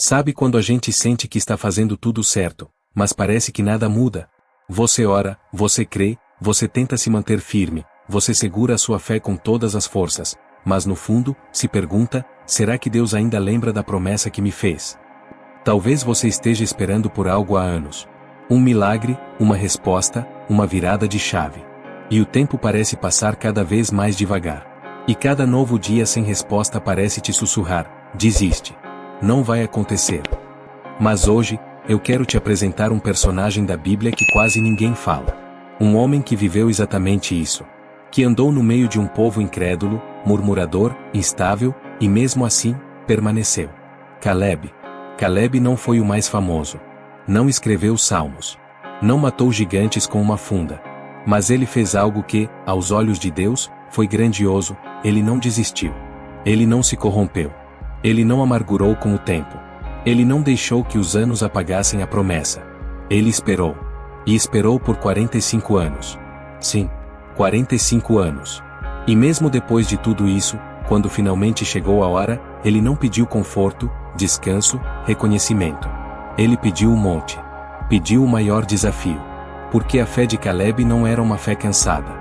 Sabe quando a gente sente que está fazendo tudo certo, mas parece que nada muda? Você ora, você crê, você tenta se manter firme, você segura a sua fé com todas as forças, mas no fundo, se pergunta, será que Deus ainda lembra da promessa que me fez? Talvez você esteja esperando por algo há anos. Um milagre, uma resposta, uma virada de chave. E o tempo parece passar cada vez mais devagar. E cada novo dia sem resposta parece te sussurrar, desiste. Não vai acontecer. Mas hoje, eu quero te apresentar um personagem da Bíblia que quase ninguém fala. Um homem que viveu exatamente isso. Que andou no meio de um povo incrédulo, murmurador, instável, e mesmo assim, permaneceu. Caleb. Caleb não foi o mais famoso. Não escreveu os salmos. Não matou gigantes com uma funda. Mas ele fez algo que, aos olhos de Deus, foi grandioso. Ele não desistiu. Ele não se corrompeu. Ele não amargurou com o tempo. Ele não deixou que os anos apagassem a promessa. Ele esperou. E esperou por 45 anos. Sim, 45 anos. E mesmo depois de tudo isso, quando finalmente chegou a hora, ele não pediu conforto, descanso, reconhecimento. Ele pediu um monte. Pediu o maior desafio. Porque a fé de Caleb não era uma fé cansada.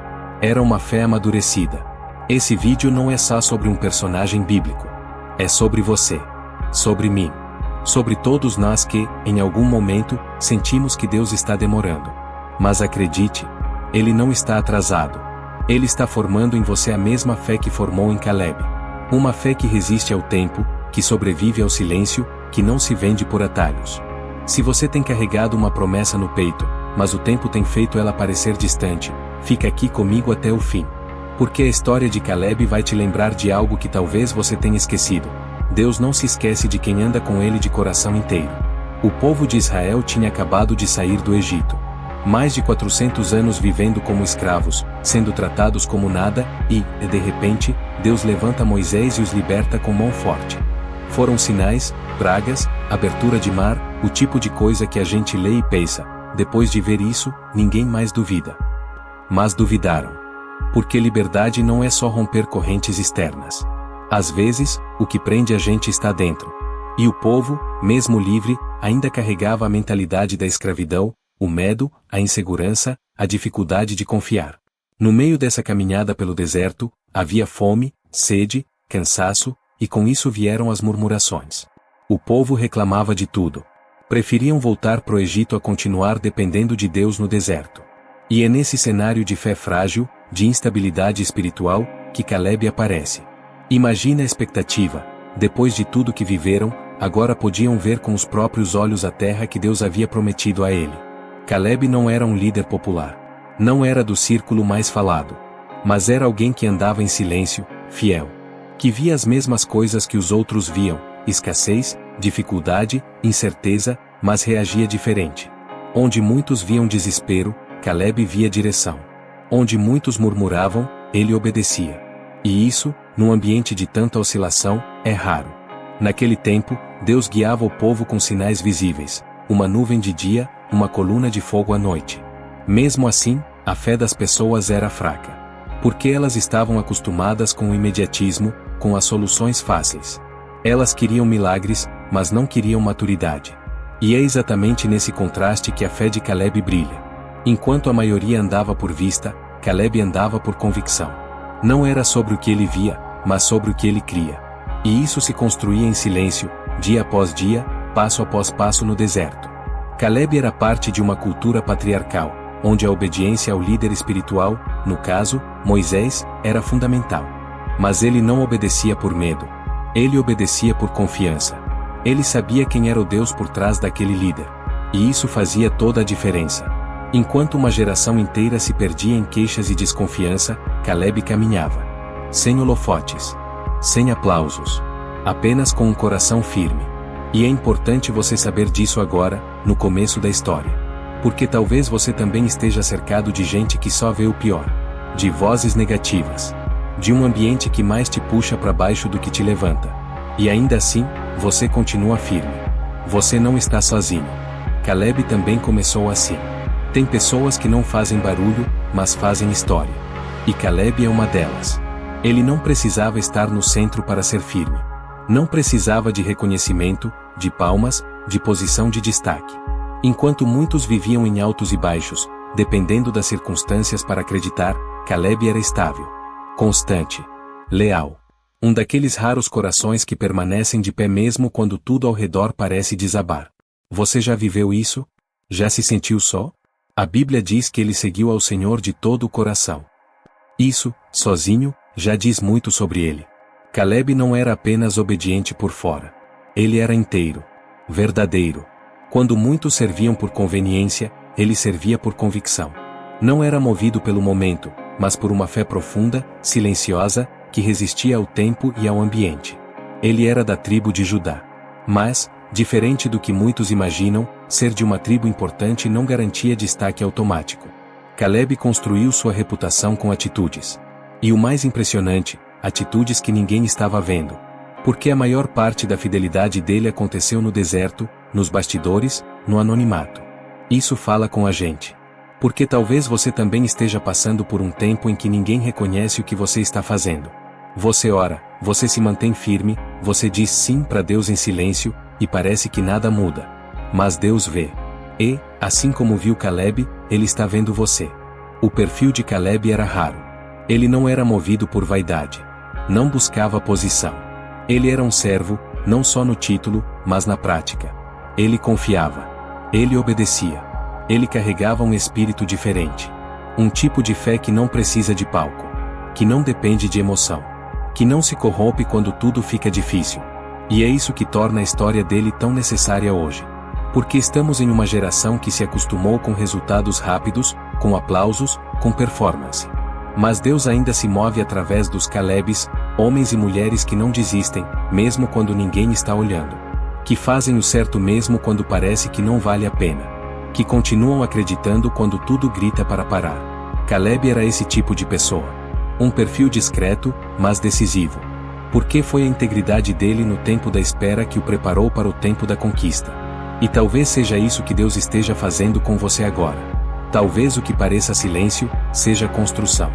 Era uma fé amadurecida. Esse vídeo não é só sobre um personagem bíblico. É sobre você. Sobre mim. Sobre todos nós que, em algum momento, sentimos que Deus está demorando. Mas acredite, Ele não está atrasado. Ele está formando em você a mesma fé que formou em Caleb. Uma fé que resiste ao tempo, que sobrevive ao silêncio, que não se vende por atalhos. Se você tem carregado uma promessa no peito, mas o tempo tem feito ela parecer distante, fica aqui comigo até o fim. Porque a história de Caleb vai te lembrar de algo que talvez você tenha esquecido. Deus não se esquece de quem anda com ele de coração inteiro. O povo de Israel tinha acabado de sair do Egito. Mais de 400 anos vivendo como escravos, sendo tratados como nada, e, de repente, Deus levanta Moisés e os liberta com mão forte. Foram sinais, pragas, abertura de mar, o tipo de coisa que a gente lê e pensa, depois de ver isso, ninguém mais duvida. Mas duvidaram. Porque liberdade não é só romper correntes externas. Às vezes, o que prende a gente está dentro. E o povo, mesmo livre, ainda carregava a mentalidade da escravidão, o medo, a insegurança, a dificuldade de confiar. No meio dessa caminhada pelo deserto, havia fome, sede, cansaço, e com isso vieram as murmurações. O povo reclamava de tudo. Preferiam voltar pro Egito a continuar dependendo de Deus no deserto. E é nesse cenário de fé frágil, de instabilidade espiritual, que Caleb aparece. Imagina a expectativa, depois de tudo que viveram, agora podiam ver com os próprios olhos a terra que Deus havia prometido a ele. Caleb não era um líder popular. Não era do círculo mais falado. Mas era alguém que andava em silêncio, fiel. Que via as mesmas coisas que os outros viam, escassez, dificuldade, incerteza, mas reagia diferente. Onde muitos viam desespero, Caleb via direção. Onde muitos murmuravam, ele obedecia. E isso, num ambiente de tanta oscilação, é raro. Naquele tempo, Deus guiava o povo com sinais visíveis, uma nuvem de dia, uma coluna de fogo à noite. Mesmo assim, a fé das pessoas era fraca. Porque elas estavam acostumadas com o imediatismo, com as soluções fáceis. Elas queriam milagres, mas não queriam maturidade. E é exatamente nesse contraste que a fé de Caleb brilha. Enquanto a maioria andava por vista, Caleb andava por convicção. Não era sobre o que ele via, mas sobre o que ele cria. E isso se construía em silêncio, dia após dia, passo após passo no deserto. Caleb era parte de uma cultura patriarcal, onde a obediência ao líder espiritual, no caso, Moisés, era fundamental. Mas ele não obedecia por medo. Ele obedecia por confiança. Ele sabia quem era o Deus por trás daquele líder. E isso fazia toda a diferença. Enquanto uma geração inteira se perdia em queixas e desconfiança, Caleb caminhava. Sem holofotes. Sem aplausos. Apenas com um coração firme. E é importante você saber disso agora, no começo da história. Porque talvez você também esteja cercado de gente que só vê o pior. De vozes negativas. De um ambiente que mais te puxa para baixo do que te levanta. E ainda assim, você continua firme. Você não está sozinho. Caleb também começou assim. Tem pessoas que não fazem barulho, mas fazem história. E Caleb é uma delas. Ele não precisava estar no centro para ser firme. Não precisava de reconhecimento, de palmas, de posição de destaque. Enquanto muitos viviam em altos e baixos, dependendo das circunstâncias para acreditar, Caleb era estável, constante, leal. Um daqueles raros corações que permanecem de pé mesmo quando tudo ao redor parece desabar. Você já viveu isso? Já se sentiu só? A Bíblia diz que ele seguiu ao Senhor de todo o coração. Isso, sozinho, já diz muito sobre ele. Caleb não era apenas obediente por fora. Ele era inteiro, verdadeiro. Quando muitos serviam por conveniência, ele servia por convicção. Não era movido pelo momento, mas por uma fé profunda, silenciosa, que resistia ao tempo e ao ambiente. Ele era da tribo de Judá. Mas, diferente do que muitos imaginam, ser de uma tribo importante não garantia destaque automático. Caleb construiu sua reputação com atitudes. E o mais impressionante, atitudes que ninguém estava vendo. Porque a maior parte da fidelidade dele aconteceu no deserto, nos bastidores, no anonimato. Isso fala com a gente. Porque talvez você também esteja passando por um tempo em que ninguém reconhece o que você está fazendo. Você ora, você se mantém firme, você diz sim para Deus em silêncio, e parece que nada muda. Mas Deus vê. E, assim como viu Caleb, Ele está vendo você. O perfil de Caleb era raro. Ele não era movido por vaidade. Não buscava posição. Ele era um servo, não só no título, mas na prática. Ele confiava. Ele obedecia. Ele carregava um espírito diferente. Um tipo de fé que não precisa de palco. Que não depende de emoção. Que não se corrompe quando tudo fica difícil. E é isso que torna a história dele tão necessária hoje. Porque estamos em uma geração que se acostumou com resultados rápidos, com aplausos, com performance. Mas Deus ainda se move através dos Calebes, homens e mulheres que não desistem, mesmo quando ninguém está olhando. Que fazem o certo mesmo quando parece que não vale a pena. Que continuam acreditando quando tudo grita para parar. Caleb era esse tipo de pessoa. Um perfil discreto, mas decisivo. Porque foi a integridade dele no tempo da espera que o preparou para o tempo da conquista. E talvez seja isso que Deus esteja fazendo com você agora. Talvez o que pareça silêncio, seja construção.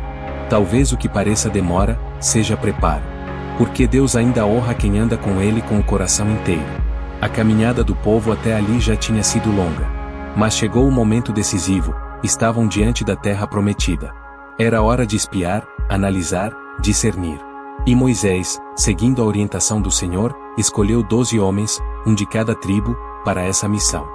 Talvez o que pareça demora, seja preparo. Porque Deus ainda honra quem anda com Ele com o coração inteiro. A caminhada do povo até ali já tinha sido longa. Mas chegou o momento decisivo, estavam diante da terra prometida. Era hora de espiar, analisar, discernir. E Moisés, seguindo a orientação do Senhor, escolheu 12 homens, um de cada tribo, para essa missão.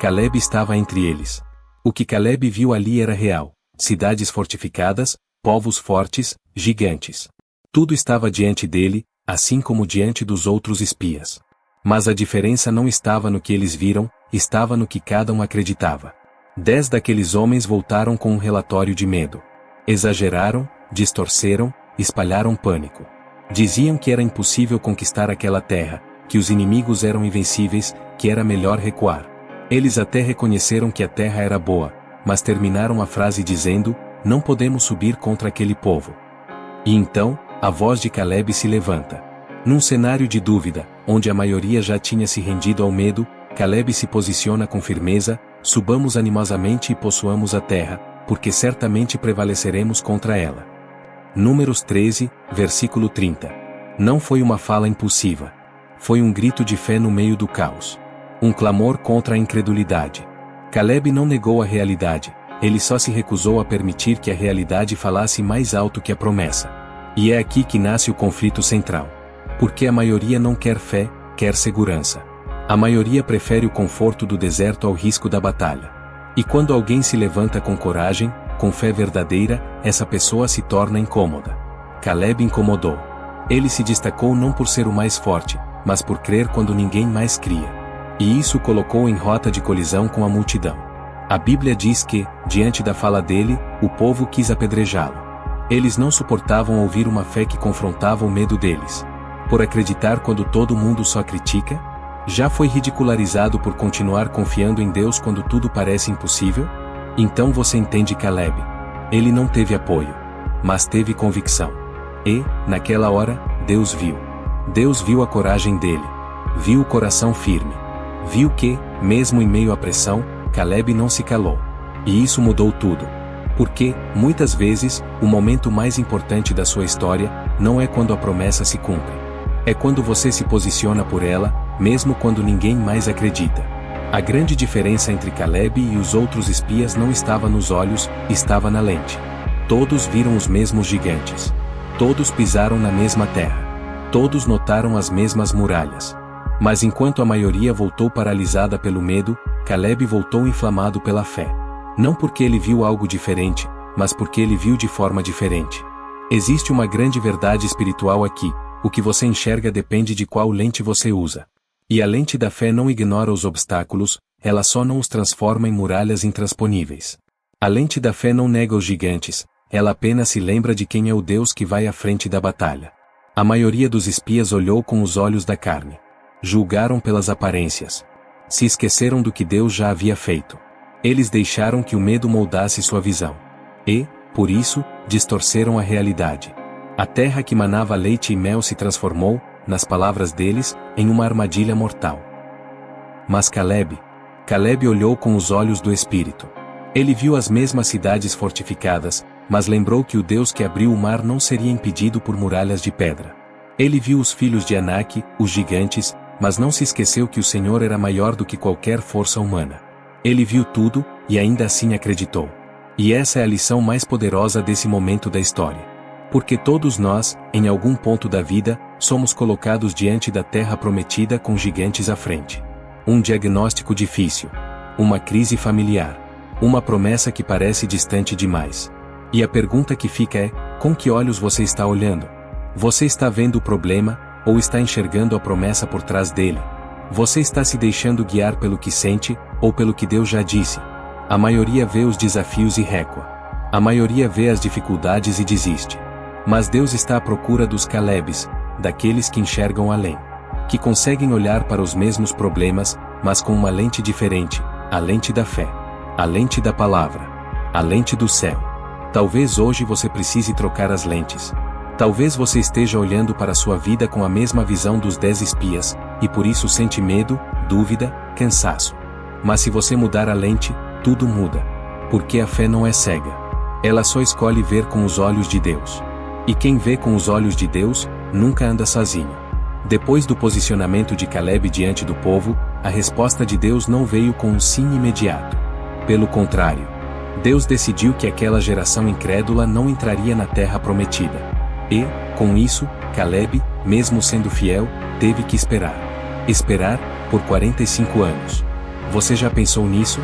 Caleb estava entre eles. O que Caleb viu ali era real: cidades fortificadas, povos fortes, gigantes. Tudo estava diante dele, assim como diante dos outros espias. Mas a diferença não estava no que eles viram, estava no que cada um acreditava. 10 daqueles homens voltaram com um relatório de medo. Exageraram, distorceram, espalharam pânico. Diziam que era impossível conquistar aquela terra, que os inimigos eram invencíveis, que era melhor recuar. Eles até reconheceram que a terra era boa, mas terminaram a frase dizendo: não podemos subir contra aquele povo. E então, a voz de Caleb se levanta. Num cenário de dúvida, onde a maioria já tinha se rendido ao medo, Caleb se posiciona com firmeza: subamos animosamente e possuamos a terra, porque certamente prevaleceremos contra ela. Números 13, versículo 30. Não foi uma fala impulsiva. Foi um grito de fé no meio do caos. Um clamor contra a incredulidade. Caleb não negou a realidade, ele só se recusou a permitir que a realidade falasse mais alto que a promessa. E é aqui que nasce o conflito central. Porque a maioria não quer fé, quer segurança. A maioria prefere o conforto do deserto ao risco da batalha. E quando alguém se levanta com coragem, com fé verdadeira, essa pessoa se torna incômoda. Caleb incomodou. Ele se destacou não por ser o mais forte, mas por crer quando ninguém mais cria. E isso o colocou em rota de colisão com a multidão. A Bíblia diz que, diante da fala dele, o povo quis apedrejá-lo. Eles não suportavam ouvir uma fé que confrontava o medo deles. Por acreditar quando todo mundo só critica? Já foi ridicularizado por continuar confiando em Deus quando tudo parece impossível? Então você entende Caleb. Ele não teve apoio, mas teve convicção. E, naquela hora, Deus viu. Deus viu a coragem dele. Viu o coração firme. Viu que, mesmo em meio à pressão, Caleb não se calou. E isso mudou tudo. Porque, muitas vezes, o momento mais importante da sua história, não é quando a promessa se cumpre. É quando você se posiciona por ela, mesmo quando ninguém mais acredita. A grande diferença entre Caleb e os outros espias não estava nos olhos, estava na lente. Todos viram os mesmos gigantes. Todos pisaram na mesma terra. Todos notaram as mesmas muralhas. Mas enquanto a maioria voltou paralisada pelo medo, Caleb voltou inflamado pela fé. Não porque ele viu algo diferente, mas porque ele viu de forma diferente. Existe uma grande verdade espiritual aqui: o que você enxerga depende de qual lente você usa. E a lente da fé não ignora os obstáculos, ela só não os transforma em muralhas intransponíveis. A lente da fé não nega os gigantes, ela apenas se lembra de quem é o Deus que vai à frente da batalha. A maioria dos espias olhou com os olhos da carne. Julgaram pelas aparências. Se esqueceram do que Deus já havia feito. Eles deixaram que o medo moldasse sua visão. E, por isso, distorceram a realidade. A terra que manava leite e mel se transformou, nas palavras deles, em uma armadilha mortal. Mas Caleb olhou com os olhos do Espírito. Ele viu as mesmas cidades fortificadas, mas lembrou que o Deus que abriu o mar não seria impedido por muralhas de pedra. Ele viu os filhos de Anak, os gigantes, mas não se esqueceu que o Senhor era maior do que qualquer força humana. Ele viu tudo, e ainda assim acreditou. E essa é a lição mais poderosa desse momento da história. Porque todos nós, em algum ponto da vida, somos colocados diante da terra prometida com gigantes à frente. Um diagnóstico difícil. Uma crise familiar. Uma promessa que parece distante demais. E a pergunta que fica é: com que olhos você está olhando? Você está vendo o problema, ou está enxergando a promessa por trás dele? Você está se deixando guiar pelo que sente, ou pelo que Deus já disse? A maioria vê os desafios e recua. A maioria vê as dificuldades e desiste. Mas Deus está à procura dos Calebes, daqueles que enxergam além. Que conseguem olhar para os mesmos problemas, mas com uma lente diferente, a lente da fé. A lente da palavra. A lente do céu. Talvez hoje você precise trocar as lentes. Talvez você esteja olhando para a sua vida com a mesma visão dos 10 espias, e por isso sente medo, dúvida, cansaço. Mas se você mudar a lente, tudo muda. Porque a fé não é cega. Ela só escolhe ver com os olhos de Deus. E quem vê com os olhos de Deus, nunca anda sozinho. Depois do posicionamento de Caleb diante do povo, a resposta de Deus não veio com um sim imediato. Pelo contrário, Deus decidiu que aquela geração incrédula não entraria na terra prometida. E, com isso, Caleb, mesmo sendo fiel, teve que esperar. Esperar, por 45 anos. Você já pensou nisso?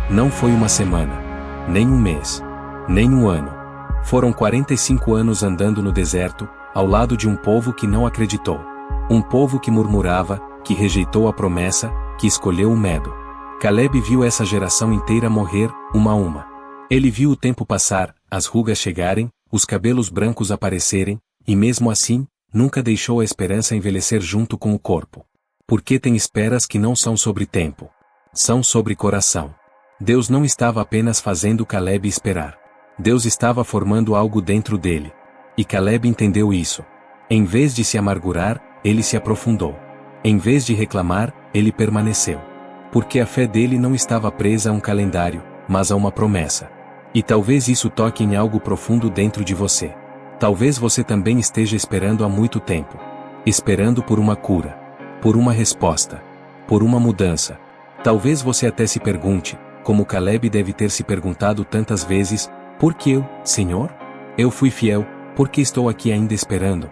Não foi uma semana. Nem um mês. Nem um ano. Foram 45 anos andando no deserto, ao lado de um povo que não acreditou. Um povo que murmurava, que rejeitou a promessa, que escolheu o medo. Caleb viu essa geração inteira morrer, uma a uma. Ele viu o tempo passar, as rugas chegarem, os cabelos brancos aparecerem, e mesmo assim, nunca deixou a esperança envelhecer junto com o corpo. Porque tem esperas que não são sobre tempo. São sobre coração. Deus não estava apenas fazendo Caleb esperar. Deus estava formando algo dentro dele. E Caleb entendeu isso. Em vez de se amargurar, ele se aprofundou. Em vez de reclamar, ele permaneceu. Porque a fé dele não estava presa a um calendário, mas a uma promessa. E talvez isso toque em algo profundo dentro de você. Talvez você também esteja esperando há muito tempo. Esperando por uma cura. Por uma resposta. Por uma mudança. Talvez você até se pergunte, como Caleb deve ter se perguntado tantas vezes: por que eu, Senhor? Eu fui fiel, por que estou aqui ainda esperando?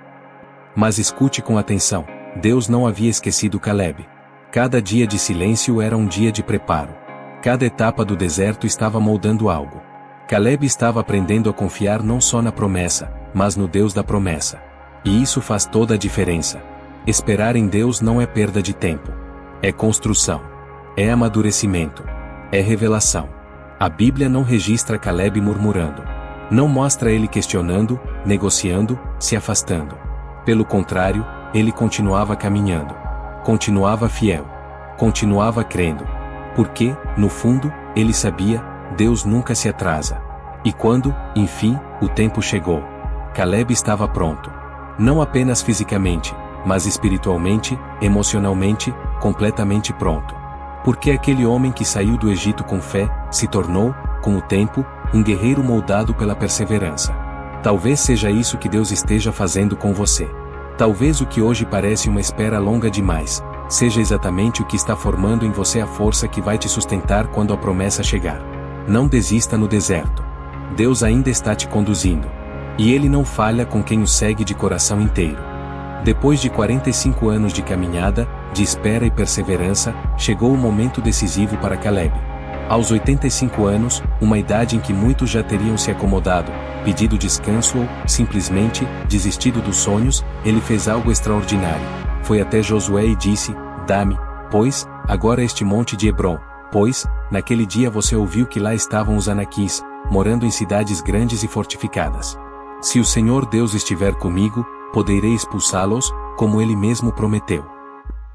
Mas escute com atenção, Deus não havia esquecido Caleb. Cada dia de silêncio era um dia de preparo. Cada etapa do deserto estava moldando algo. Caleb estava aprendendo a confiar não só na promessa, mas no Deus da promessa. E isso faz toda a diferença. Esperar em Deus não é perda de tempo. É construção. É amadurecimento. É revelação. A Bíblia não registra Caleb murmurando. Não mostra ele questionando, negociando, se afastando. Pelo contrário, ele continuava caminhando. Continuava fiel. Continuava crendo. Porque, no fundo, ele sabia, Deus nunca se atrasa. E quando, enfim, o tempo chegou, Caleb estava pronto. Não apenas fisicamente, mas espiritualmente, emocionalmente, completamente pronto. Porque aquele homem que saiu do Egito com fé, se tornou, com o tempo, um guerreiro moldado pela perseverança. Talvez seja isso que Deus esteja fazendo com você. Talvez o que hoje parece uma espera longa demais, seja exatamente o que está formando em você a força que vai te sustentar quando a promessa chegar. Não desista no deserto. Deus ainda está te conduzindo. E Ele não falha com quem o segue de coração inteiro. Depois de 45 anos de caminhada, de espera e perseverança, chegou o momento decisivo para Caleb. Aos 85 anos, uma idade em que muitos já teriam se acomodado, pedido descanso ou, simplesmente, desistido dos sonhos, ele fez algo extraordinário. Foi até Josué e disse: "Dá-me, pois, agora este monte de Hebrom, pois, naquele dia você ouviu que lá estavam os anaquis, morando em cidades grandes e fortificadas. Se o Senhor Deus estiver comigo, poderei expulsá-los, como ele mesmo prometeu."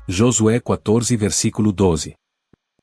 Josué 14 versículo 12.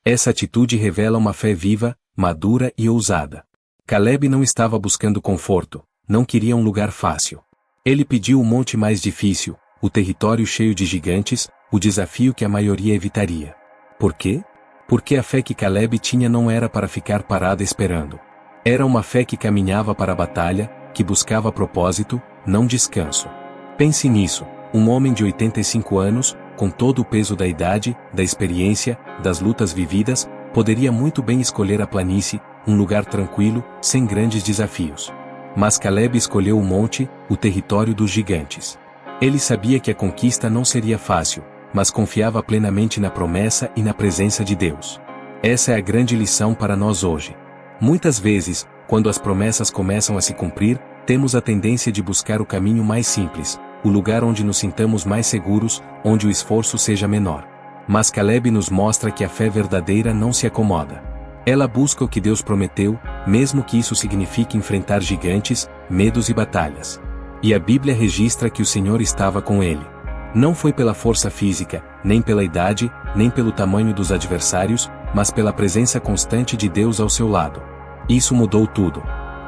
Essa atitude revela uma fé viva, madura e ousada. Caleb não estava buscando conforto, não queria um lugar fácil. Ele pediu o monte mais difícil, o território cheio de gigantes, o desafio que a maioria evitaria. Por quê? Porque a fé que Caleb tinha não era para ficar parada esperando. Era uma fé que caminhava para a batalha, que buscava propósito, não descanso. Pense nisso, um homem de 85 anos, com todo o peso da idade, da experiência, das lutas vividas, poderia muito bem escolher a planície, um lugar tranquilo, sem grandes desafios. Mas Caleb escolheu o monte, o território dos gigantes. Ele sabia que a conquista não seria fácil, mas confiava plenamente na promessa e na presença de Deus. Essa é a grande lição para nós hoje. Muitas vezes, quando as promessas começam a se cumprir, temos a tendência de buscar o caminho mais simples, o lugar onde nos sintamos mais seguros, onde o esforço seja menor. Mas Caleb nos mostra que a fé verdadeira não se acomoda. Ela busca o que Deus prometeu, mesmo que isso signifique enfrentar gigantes, medos e batalhas. E a Bíblia registra que o Senhor estava com ele. Não foi pela força física, nem pela idade, nem pelo tamanho dos adversários, mas pela presença constante de Deus ao seu lado. Isso mudou tudo.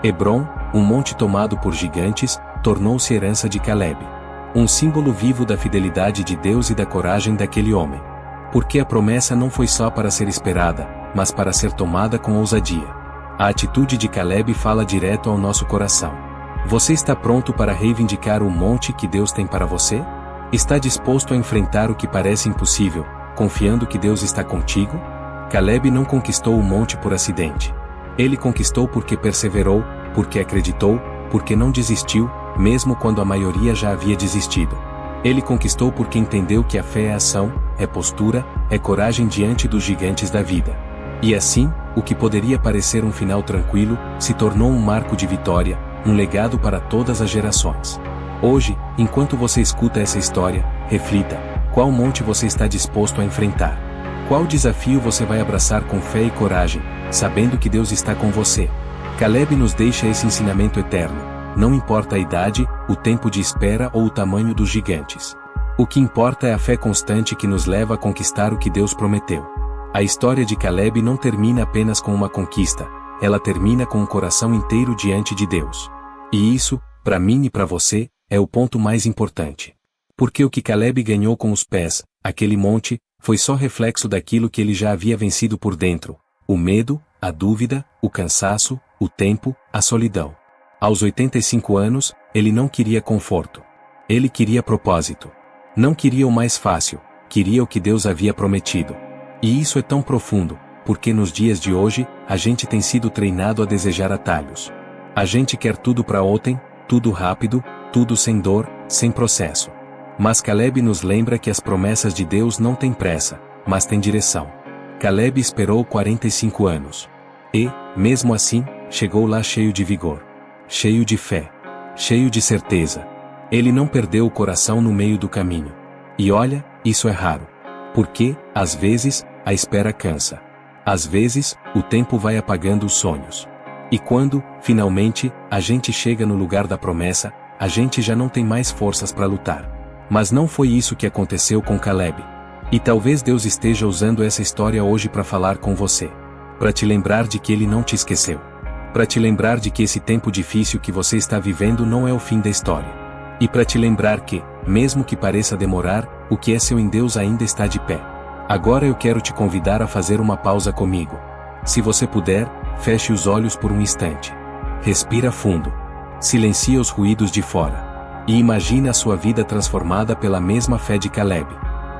Hebrom, um monte tomado por gigantes, tornou-se herança de Caleb. Um símbolo vivo da fidelidade de Deus e da coragem daquele homem. Porque a promessa não foi só para ser esperada, mas para ser tomada com ousadia. A atitude de Caleb fala direto ao nosso coração. Você está pronto para reivindicar o monte que Deus tem para você? Está disposto a enfrentar o que parece impossível, confiando que Deus está contigo? Caleb não conquistou o monte por acidente. Ele conquistou porque perseverou, porque acreditou, porque não desistiu, mesmo quando a maioria já havia desistido. Ele conquistou porque entendeu que a fé é ação, é postura, é coragem diante dos gigantes da vida. E assim, o que poderia parecer um final tranquilo, se tornou um marco de vitória, um legado para todas as gerações. Hoje, enquanto você escuta essa história, reflita: qual monte você está disposto a enfrentar? Qual desafio você vai abraçar com fé e coragem, sabendo que Deus está com você? Caleb nos deixa esse ensinamento eterno. Não importa a idade, o tempo de espera ou o tamanho dos gigantes. O que importa é a fé constante que nos leva a conquistar o que Deus prometeu. A história de Caleb não termina apenas com uma conquista, ela termina com um coração inteiro diante de Deus. E isso, para mim e para você, é o ponto mais importante. Porque o que Caleb ganhou com os pés, aquele monte, foi só reflexo daquilo que ele já havia vencido por dentro: o medo, a dúvida, o cansaço, o tempo, a solidão. Aos 85 anos, ele não queria conforto. Ele queria propósito. Não queria o mais fácil, queria o que Deus havia prometido. E isso é tão profundo, porque nos dias de hoje, a gente tem sido treinado a desejar atalhos. A gente quer tudo para ontem, tudo rápido, tudo sem dor, sem processo. Mas Caleb nos lembra que as promessas de Deus não têm pressa, mas têm direção. Caleb esperou 45 anos. E, mesmo assim, chegou lá cheio de vigor. Cheio de fé. Cheio de certeza. Ele não perdeu o coração no meio do caminho. E olha, isso é raro. Porque, às vezes, a espera cansa. Às vezes, o tempo vai apagando os sonhos. E quando, finalmente, a gente chega no lugar da promessa, a gente já não tem mais forças para lutar. Mas não foi isso que aconteceu com Caleb. E talvez Deus esteja usando essa história hoje para falar com você. Para te lembrar de que Ele não te esqueceu. Para te lembrar de que esse tempo difícil que você está vivendo não é o fim da história. E para te lembrar que, mesmo que pareça demorar, o que é seu em Deus ainda está de pé. Agora eu quero te convidar a fazer uma pausa comigo. Se você puder, feche os olhos por um instante. Respira fundo. Silencia os ruídos de fora. E imagine a sua vida transformada pela mesma fé de Caleb.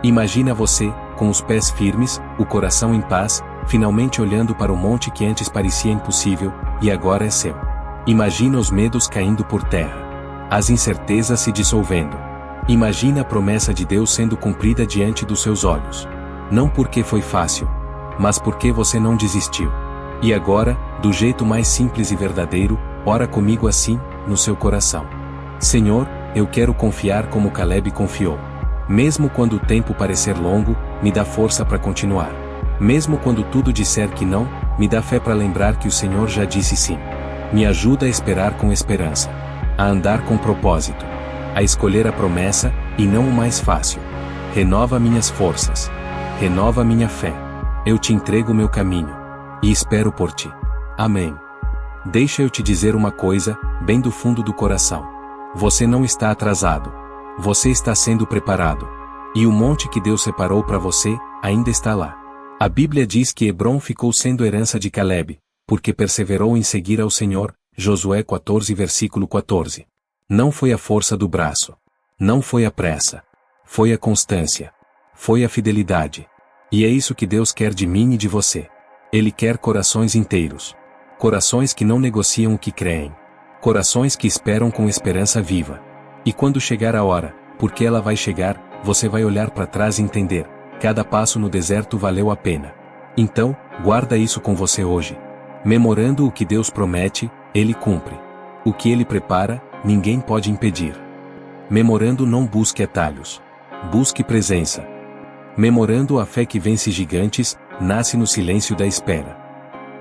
Imagina você, com os pés firmes, o coração em paz, finalmente olhando para o monte que antes parecia impossível, e agora é seu. Imagina os medos caindo por terra. As incertezas se dissolvendo. Imagina a promessa de Deus sendo cumprida diante dos seus olhos. Não porque foi fácil, mas porque você não desistiu. E agora, do jeito mais simples e verdadeiro, ora comigo assim, no seu coração. Senhor, eu quero confiar como Caleb confiou. Mesmo quando o tempo parecer longo, me dá força para continuar. Mesmo quando tudo disser que não, me dá fé para lembrar que o Senhor já disse sim. Me ajuda a esperar com esperança. A andar com propósito. A escolher a promessa, e não o mais fácil. Renova minhas forças. Renova minha fé. Eu te entrego meu caminho. E espero por ti. Amém. Deixa eu te dizer uma coisa, bem do fundo do coração. Você não está atrasado. Você está sendo preparado. E o monte que Deus separou para você, ainda está lá. A Bíblia diz que Hebrom ficou sendo herança de Caleb, porque perseverou em seguir ao Senhor, Josué 14 versículo 14. Não foi a força do braço. Não foi a pressa. Foi a constância. Foi a fidelidade. E é isso que Deus quer de mim e de você. Ele quer corações inteiros. Corações que não negociam o que creem. Corações que esperam com esperança viva. E quando chegar a hora, porque ela vai chegar, você vai olhar para trás e entender, cada passo no deserto valeu a pena. Então, guarda isso com você hoje. Memorando o que Deus promete, Ele cumpre. O que Ele prepara, ninguém pode impedir. Memorando, não busque atalhos. Busque presença. Memorando, a fé que vence gigantes, nasce no silêncio da espera.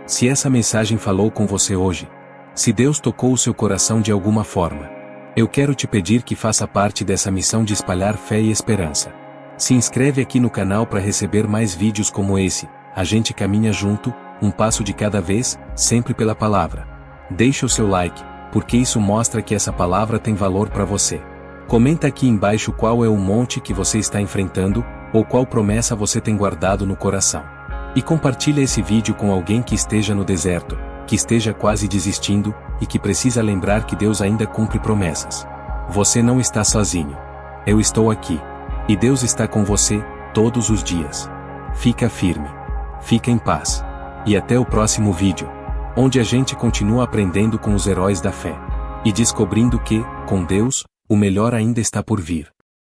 Se essa mensagem falou com você hoje, se Deus tocou o seu coração de alguma forma, eu quero te pedir que faça parte dessa missão de espalhar fé e esperança. Se inscreve aqui no canal para receber mais vídeos como esse. A gente caminha junto, um passo de cada vez, sempre pela palavra. Deixa o seu like, porque isso mostra que essa palavra tem valor para você. Comenta aqui embaixo qual é o monte que você está enfrentando, ou qual promessa você tem guardado no coração. E compartilha esse vídeo com alguém que esteja no deserto, que esteja quase desistindo, e que precisa lembrar que Deus ainda cumpre promessas. Você não está sozinho. Eu estou aqui. E Deus está com você, todos os dias. Fica firme. Fica em paz. E até o próximo vídeo, onde a gente continua aprendendo com os heróis da fé. E descobrindo que, com Deus, o melhor ainda está por vir.